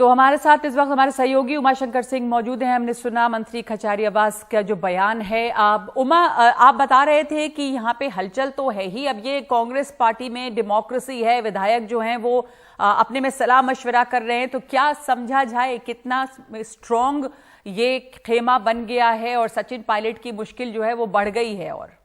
तो हमारे साथ इस वक्त हमारे सहयोगी उमाशंकर सिंह मौजूद हैं। हमने सुना मंत्री खचारियावास का जो बयान है। आप बता रहे थे कि यहाँ पे हलचल तो है ही, अब ये कांग्रेस पार्टी में डेमोक्रेसी है, विधायक जो हैं वो अपने में सलाह मशवरा कर रहे हैं, तो क्या समझा जाए कितना स्ट्रॉन्ग ये खेमा बन गया है और सचिन पायलट की मुश्किल जो है वो बढ़ गई है? और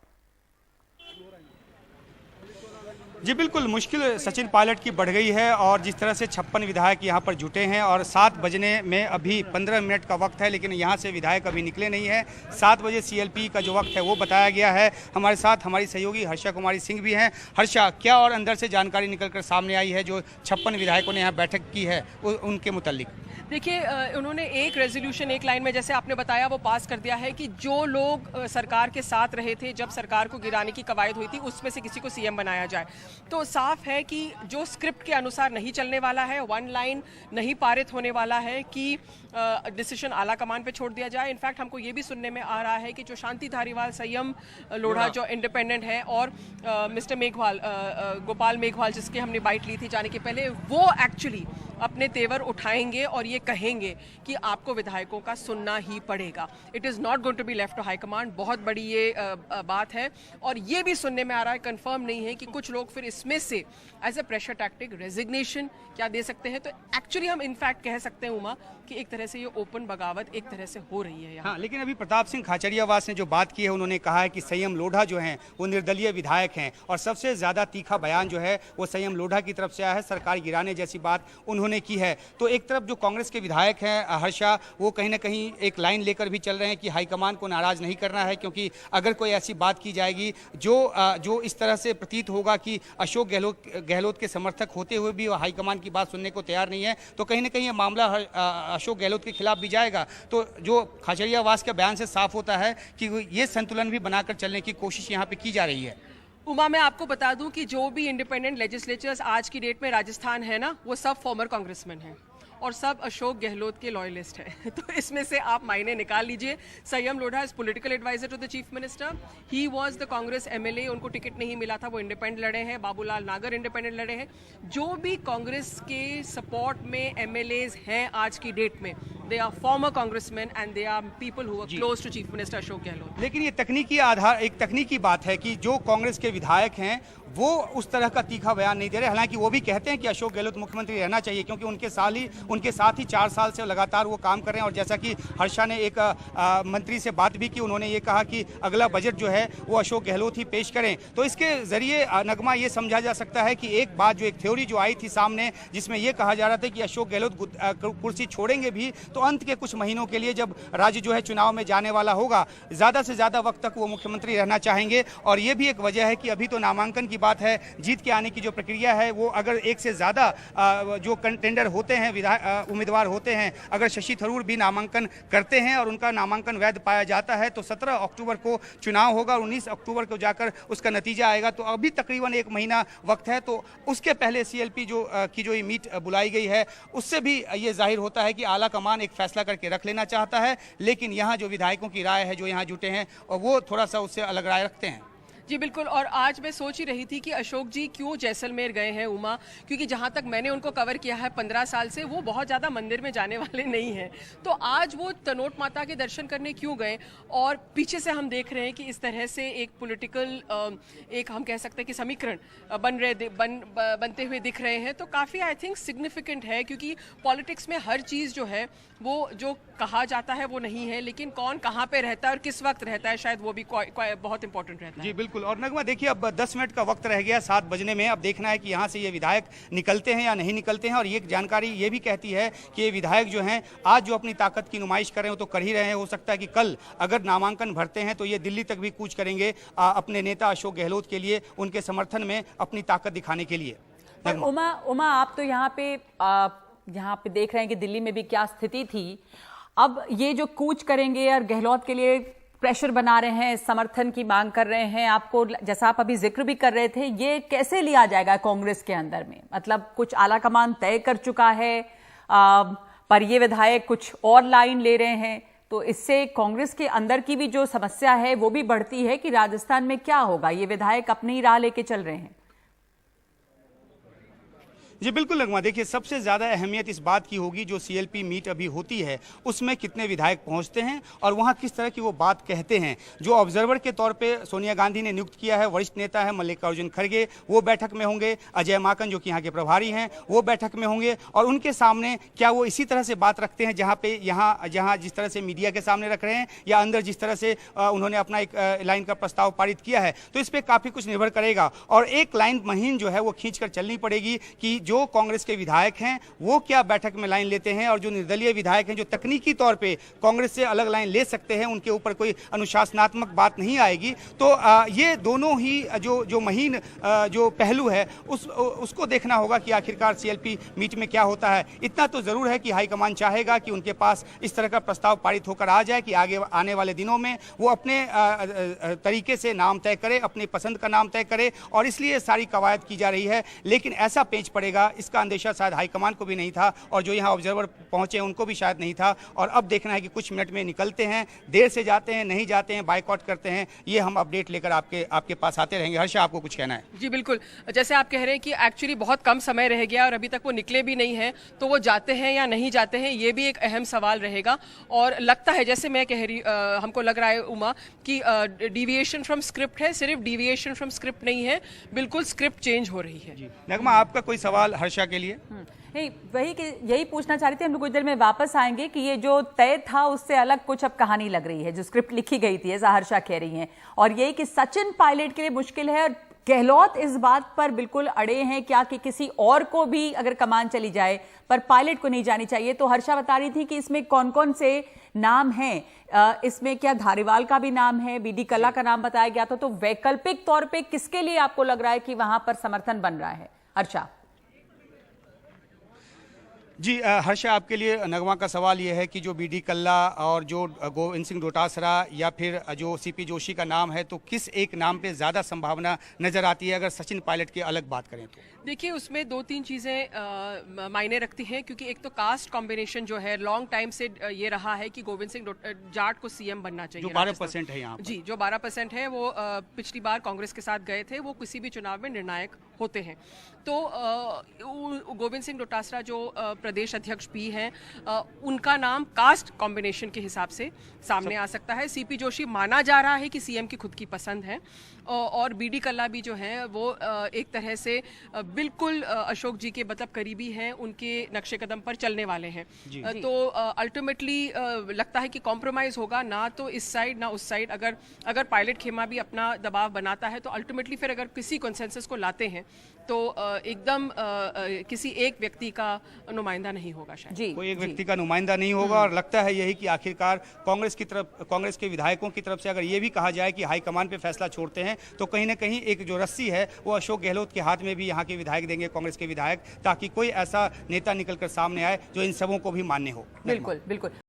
जी बिल्कुल, मुश्किल सचिन पायलट की बढ़ गई है और जिस तरह से 56 विधायक यहाँ पर जुटे हैं और 7 बजने में अभी 15 मिनट का वक्त है, लेकिन यहाँ से विधायक अभी निकले नहीं है। 7 बजे CLP का जो वक्त है वो बताया गया है। हमारे साथ हमारी सहयोगी हर्षा कुमारी सिंह भी हैं। हर्षा, क्या और अंदर से जानकारी निकलकर सामने आई है जो 56 विधायकों ने यहाँ बैठक की है उनके मुतालिक? देखिए, उन्होंने एक रेजोल्यूशन एक लाइन में, जैसे आपने बताया, वो पास कर दिया है कि जो लोग सरकार के साथ रहे थे जब सरकार को गिराने की कवायद हुई थी उसमें से किसी को CM बनाया जाए। तो साफ है कि जो स्क्रिप्ट के अनुसार नहीं चलने वाला है, वन लाइन नहीं पारित होने वाला है कि डिसीजन आला कमान पे छोड़ दिया जाए। इनफैक्ट हमको ये भी सुनने में आ रहा है कि जो शांति धारीवाल, संयम लोढ़ा जो इंडिपेंडेंट है, और मिस्टर मेघवाल, गोपाल मेघवाल, जिसके हमने बाइट ली थी जाने के पहले, वो एक्चुअली अपने तेवर उठाएंगे और ये कहेंगे कि आपको विधायकों का सुनना ही पड़ेगा। It is not going to be left to high command. बहुत बड़ी ये बात है। और ये भी सुनने में आ रहा है, कंफर्म नहीं है, कि कुछ लोग फिर इसमें से as a pressure tactic resignation क्या दे सकते हैं। तो एक्चुअली हम इनफैक्ट कह सकते हैं उमा कि एक तरह से ये ओपन बगावत एक तरह से हो रही है। हाँ, लेकिन अभी प्रताप सिंह खाचरियावास ने जो बात की है, उन्होंने कहा है कि संयम लोढ़ा जो हैं वो निर्दलीय विधायक हैं और सबसे ज़्यादा तीखा बयान जो है वो संयम लोढ़ा की तरफ से आया है। सरकार गिराने जैसी बात उन्होंने की है। तो एक तरफ जो कांग्रेस के विधायक हैं हर्षा, वो कहीं ना कहीं एक लाइन लेकर भी चल रहे हैं कि हाईकमान को नाराज नहीं करना है, क्योंकि अगर कोई ऐसी बात की जाएगी जो इस तरह से प्रतीत होगा कि अशोक गहलोत के समर्थक होते हुए भी हाईकमान की बात सुनने को तैयार नहीं है, तो कहीं ना कहीं ये मामला अशोक गहलोत के खिलाफ भी जाएगा। तो जो खाचरियावास के बयान से साफ होता है कि ये संतुलन भी बनाकर चलने की कोशिश यहाँ पे की जा रही है। उमा, मैं आपको बता दूं कि जो भी इंडिपेंडेंट लेजिस्लेचर्स आज की डेट में राजस्थान है ना, वो सब फॉर्मर कांग्रेसमैन हैं और सब अशोक गहलोत के लॉयलिस्ट हैं। तो इसमें से आप मायने निकाल लीजिए। Sanyam Lodha is political adviser to the chief minister. He was the Congress MLA, उनको टिकट नहीं मिला था, वो इंडिपेंडेंट लड़े हैं। बाबूलाल नागर इंडिपेंडेंट लड़े हैं। जो भी कांग्रेस के सपोर्ट में MLAs हैं आज की डेट में, they are former congressmen and they are people who are close to Chief Minister Ashok Gehlot. लेकिन ये एक तकनीकी बात है कि जो कांग्रेस के विधायक हैं वो उस तरह का तीखा बयान नहीं दे रहे। हालांकि वो भी कहते हैं कि अशोक गहलोत मुख्यमंत्री रहना चाहिए, क्योंकि उनके साथ ही 4 साल से लगातार वो काम कर रहे हैं। और जैसा कि हर्षा ने एक मंत्री से बात भी की, उन्होंने ये कहा कि अगला बजट जो है वो अशोक गहलोत ही पेश करें। तो इसके जरिए नगमा ये समझा जा सकता है कि एक बात, जो एक थ्योरी जो आई थी सामने, जिसमें यह कहा जा रहा था कि अशोक गहलोत कुर्सी छोड़ेंगे भी तो अंत के कुछ महीनों के लिए, जब राज्य जो है चुनाव में जाने वाला होगा, ज़्यादा से ज़्यादा वक्त तक वो मुख्यमंत्री रहना चाहेंगे। और ये भी एक वजह है कि अभी तो नामांकन की बात है, जीत के आने की जो प्रक्रिया है वो, अगर एक से ज़्यादा जो कंटेंडर होते हैं, उम्मीदवार होते हैं, अगर शशि थरूर भी नामांकन करते हैं और उनका नामांकन वैध पाया जाता है, तो 17 अक्टूबर को चुनाव होगा और 19 अक्टूबर को जाकर उसका नतीजा आएगा। तो अभी तकरीबन 1 महीना वक्त है। तो उसके पहले CLP की जो ये मीट बुलाई गई है, उससे भी ये जाहिर होता है कि आला कमान एक फैसला करके रख लेना चाहता है। लेकिन यहाँ जो विधायकों की राय है, जो यहाँ जुटे हैं, और वो थोड़ा सा उससे अलग राय रखते हैं। जी बिल्कुल। और आज मैं सोच ही रही थी कि अशोक जी क्यों जैसलमेर गए हैं उमा, क्योंकि जहां तक मैंने उनको कवर किया है 15 साल से, वो बहुत ज़्यादा मंदिर में जाने वाले नहीं हैं। तो आज वो तनोट माता के दर्शन करने क्यों गए? और पीछे से हम देख रहे हैं कि इस तरह से एक पॉलिटिकल, एक हम कह सकते हैं कि समीकरण बनते हुए दिख रहे हैं। तो काफ़ी आई थिंक सिग्निफिकेंट है, क्योंकि पॉलिटिक्स में हर चीज़ जो है वो जो कहा जाता है वो नहीं है, लेकिन कौन कहाँ पे रहता है और किस वक्त रहता है, शायद वो भी बहुत इंपॉर्टेंट रहता है। जी बिल्कुल। और नगमा देखिए, अब 10 मिनट का वक्त रह गया 7 बजने में। अब देखना है कि यहाँ से ये विधायक निकलते हैं या नहीं निकलते हैं। और ये जानकारी ये भी कहती है कि ये विधायक जो हैं आज जो अपनी ताकत की नुमाइश कर रहे हैं, तो कर ही रहे हैं। हो सकता है कि कल अगर नामांकन भरते हैं तो ये दिल्ली तक भी कूच करेंगे अपने नेता अशोक गहलोत के लिए, उनके समर्थन में अपनी ताकत दिखाने के लिए। पर उमा, आप तो यहाँ पे देख रहे हैं कि दिल्ली में भी क्या स्थिति थी। अब ये जो कूच करेंगे और गहलोत के लिए प्रेशर बना रहे हैं, समर्थन की मांग कर रहे हैं, आपको जैसा आप अभी जिक्र भी कर रहे थे, ये कैसे लिया जाएगा कांग्रेस के अंदर में? मतलब कुछ आला कमान तय कर चुका है, पर ये विधायक कुछ और लाइन ले रहे हैं, तो इससे कांग्रेस के अंदर की भी जो समस्या है वो भी बढ़ती है कि राजस्थान में क्या होगा। ये विधायक अपनी राह लेके चल रहे हैं। जी बिल्कुल नगमा, देखिए सबसे ज़्यादा अहमियत इस बात की होगी जो सीएलपी मीट अभी होती है उसमें कितने विधायक पहुंचते हैं और वहां किस तरह की वो बात कहते हैं। जो ऑब्जर्वर के तौर पे सोनिया गांधी ने नियुक्त किया है, वरिष्ठ नेता है मल्लिकार्जुन खड़गे, वो बैठक में होंगे। अजय माकन जो कि यहाँ के प्रभारी हैं वो बैठक में होंगे और उनके सामने क्या वो इसी तरह से बात रखते हैं जहाँ पे जहाँ जिस तरह से मीडिया के सामने रख रहे हैं, या अंदर जिस तरह से उन्होंने अपना एक लाइन का प्रस्ताव पारित किया है, तो इस पर काफ़ी कुछ निर्भर करेगा। और एक लाइन महीन जो है वो खींच कर चलनी पड़ेगी कि जो कांग्रेस के विधायक हैं वो क्या बैठक में लाइन लेते हैं और जो निर्दलीय विधायक हैं जो तकनीकी तौर पे कांग्रेस से अलग लाइन ले सकते हैं, उनके ऊपर कोई अनुशासनात्मक बात नहीं आएगी। तो ये दोनों ही जो महीन जो पहलू है उसको देखना होगा कि आखिरकार सीएलपी मीट में क्या होता है। इतना तो जरूर है कि हाईकमान चाहेगा कि उनके पास इस तरह का प्रस्ताव पारित होकर आ जाए कि आगे आने वाले दिनों में वो अपने तरीके से नाम तय करे, अपनी पसंद का नाम तय करे, और इसलिए सारी कवायद की जा रही है। लेकिन ऐसा पेच पड़ेगा इसका अंदेशा शायद हाईकमान को भी नहीं था और जो यहाँ ऑब्जर्वर पहुंचे उनको भी शायद नहीं था। और अब देखना है कि कुछ मिनट में निकलते हैं, देर से जाते हैं, नहीं जाते हैं, बाइकआउट करते हैं, ये हम अपडेट लेकर आपके पास आते रहेंगे। हर्षा, आपको कुछ कहना है? जी बिल्कुल, जैसे आप कह रहे हैं कि एक्चुअली बहुत कम समय रह गया और अभी तक वो निकले भी नहीं हैं, तो वो जाते हैं या नहीं जाते हैं, ये भी एक अहम सवाल रहेगा। और लगता है, जैसे मैं कह रही हमको लग रहा है उमा कि डिविएशन फ्रॉम स्क्रिप्ट है, सिर्फ डिविएशन फ्रॉम स्क्रिप्ट नहीं है, बिल्कुल स्क्रिप्ट चेंज हो रही है। नगमा, आपका कोई सवाल हर्षा के लिए? नहीं, यही पूछना चाह रही थी। हम लोग कुछ देर में वापस आएंगे कि ये जो तय था उससे अलग कुछ अब कहानी लग रही है, जो स्क्रिप्ट लिखी गई थी, ऐसा हर्षा कह रही हैं। और यही कि सचिन पायलट के लिए मुश्किल है और गहलोत इस बात पर बिल्कुल अड़े हैं क्या कि किसी और को भी अगर कमान चली जाए पर पायलट को नहीं जानी चाहिए। तो हर्षा बता रही थी कि इसमें कौन कौन से नाम हैं। इसमें क्या धारीवाल का भी नाम है, बीडी कल्ला का नाम बताया गया था। तो वैकल्पिक तौर पे किसके लिए आपको लग रहा है कि वहां पर समर्थन बन रहा है? हर्षा जी हर्षा, आपके लिए नगमा का सवाल यह है कि जो बीडी कल्ला और जो गोविंद सिंह डोटासरा या फिर जो सीपी जोशी का नाम है, तो किस एक नाम पे ज़्यादा संभावना नज़र आती है अगर सचिन पायलट की अलग बात करें तो? देखिए, उसमें दो तीन चीज़ें मायने रखती हैं, क्योंकि एक तो कास्ट कॉम्बिनेशन जो है लॉन्ग टाइम से ये रहा है कि गोविंद सिंह जाट को सीएम बनना चाहिए, जो 12% है यहाँ पर। जी, जो 12% है वो पिछली बार कांग्रेस के साथ गए थे, वो किसी भी चुनाव में निर्णायक होते हैं। तो गोविंद सिंह डोटासरा जो प्रदेश अध्यक्ष भी हैं, उनका नाम कास्ट कॉम्बिनेशन के हिसाब से सामने आ सकता है। सीपी जोशी माना जा रहा है कि सीएम की खुद की पसंद है, और बीडी कल्ला भी जो हैं वो एक तरह से बिल्कुल अशोक जी के मतलब करीबी हैं, उनके नक्शे कदम पर चलने वाले हैं। तो अल्टीमेटली लगता है कि कॉम्प्रोमाइज़ होगा, ना तो इस साइड ना उस साइड। अगर पायलट खेमा भी अपना दबाव बनाता है तो अल्टीमेटली फिर अगर किसी कंसेंसस को लाते हैं तो एकदम किसी एक व्यक्ति का नुमाइंदा नहीं होगा, शायद जी, कोई एक व्यक्ति का नुमाइंदा नहीं होगा। और लगता है यही कि आखिरकार कांग्रेस के विधायकों की तरफ से अगर ये भी कहा जाए कि हाईकमान पे फैसला छोड़ते हैं, तो कहीं ना कहीं एक जो रस्सी है वो अशोक गहलोत के हाथ में भी यहाँ के विधायक देंगे, कांग्रेस के विधायक, ताकि कोई ऐसा नेता निकलकर सामने आए जो इन सबों को भी मान्य हो। बिल्कुल बिल्कुल।